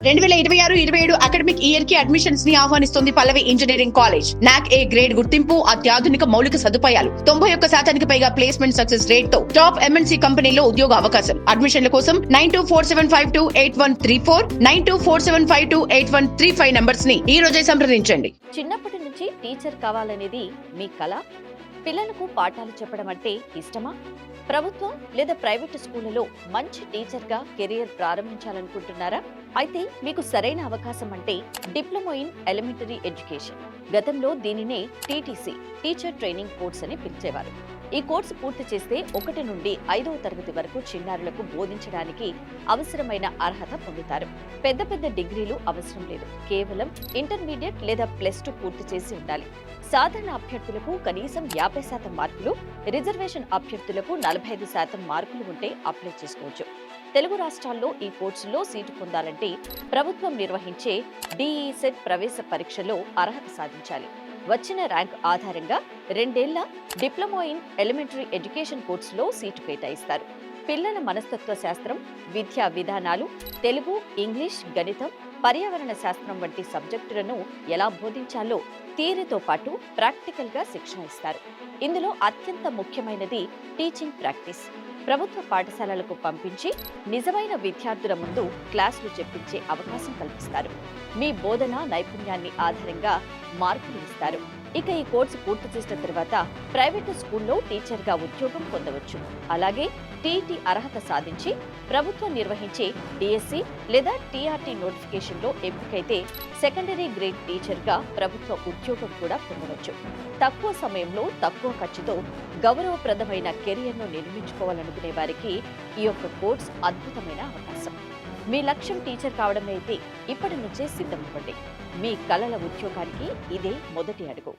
2026-27 academic year కి admissions ని ఆహ్వానిస్తుంది పల్లవి engineering college. నాక్ ఏ గ్రేడ్ గుర్తింపు, అత్యాధునిక మౌలిక సదుపాయాలు, 91% పైగా ప్లేస్మెంట్ సక్సెస్ రేట్ తో టాప్ ఎంఎన్సీ కంపెనీలో ఉద్యోగ అవకాశం. అడ్మిషన్ల కోసం 9247528134, 9247528135 నంబర్స్ ని ఈ రోజే సంప్రదించండి. చిన్నప్పటి నుంచి టీచర్ కావాలనేది మీ కల? పిల్లలకు పాఠాలు చెప్పడం అంటే ఇష్టమా? ప్రభుత్వం లేదా ప్రైవేటు స్కూళ్లలో మంచి టీచర్గా కెరియర్ ప్రారంభించాలనుకుంటున్నారా? అయితే మీకు సరైన అవకాశం అంటే డిప్లొమా ఇన్ ఎలిమెంటరీ ఎడ్యుకేషన్. గతంలో దీనినే టీటీసీ, టీచర్ ట్రైనింగ్ కోర్స్ అని పిలిచేవారు. ఈ కోర్సు పూర్తి చేస్తే 1 నుండి 5వ తరగతి వరకు చిన్నారులకు బోధించడానికి అవసరమైన అర్హత పొందుతారు. పెద్ద పెద్ద డిగ్రీలు అవసరం లేదు. కేవలం ఇంటర్మీడియట్ లేదా +2 పూర్తి చేసి ఉండాలి. సాధారణ అభ్యర్థులకు కనీసం 50% మార్కులు, రిజర్వేషన్ అభ్యర్థులకు 45% మార్కులు ఉంటే అప్లై చేసుకోవచ్చు. తెలుగు రాష్ట్రాల్లో ఈ కోర్సులో సీటు పొందాలంటే ప్రభుత్వం నిర్వహించే డిఈ-సెట్ ప్రవేశ పరీక్షలో అర్హత సాధించాలి. వచ్చిన ర్యాంక్ ఆధారంగా 2 ఏళ్ల డిప్లొమా ఇన్ ఎలిమెంటరీ ఎడ్యుకేషన్ కోర్సులో సీటు కేటాయిస్తారు. పిల్లల మనస్తత్వ శాస్త్రం, విద్యా విధానాలు, తెలుగు, ఇంగ్లీష్, గణితం, పర్యావరణ శాస్త్రం వంటి సబ్జెక్టులను ఎలా బోధించాలో థియరీతో పాటు ప్రాక్టికల్గా శిక్షణ ఇస్తారు. ఇందులో అత్యంత ముఖ్యమైనది టీచింగ్ ప్రాక్టీస్. ప్రభుత్వ పాఠశాలలకు పంపించి నిజమైన విద్యార్థుల ముందు క్లాసులు చెప్పించే అవకాశం కల్పిస్తారు. మీ బోధన నైపుణ్యాన్ని ఆధారంగా మార్కులు ఇస్తారు. ఇక ఈ కోర్సు పూర్తి చేసిన తర్వాత ప్రైవేటు స్కూల్లో టీచర్గా ఉద్యోగం పొందవచ్చు. అలాగే టీఈటీ అర్హత సాధించి ప్రభుత్వం నిర్వహించే డిఎస్సి లేదా టీఆర్టీ నోటిఫికేషన్లో ఎంపికైతే సెకండరీ గ్రేడ్ టీచర్గా ప్రభుత్వ ఉద్యోగం కూడా పొందవచ్చు. తక్కువ సమయంలో తక్కువ ఖర్చుతో గౌరవప్రదమైన కెరియర్ను నిర్మించుకోవాలనుకునే వారికి ఈ యొక్క కోర్స్ అద్భుతమైన అవకాశం. మీ లక్ష్యం టీచర్ కావడమే అయితే ఇప్పటి నుంచే సిద్ధమవ్వండి. మీ కలల ఉద్యోగానికి ఇదే మొదటి అడుగు.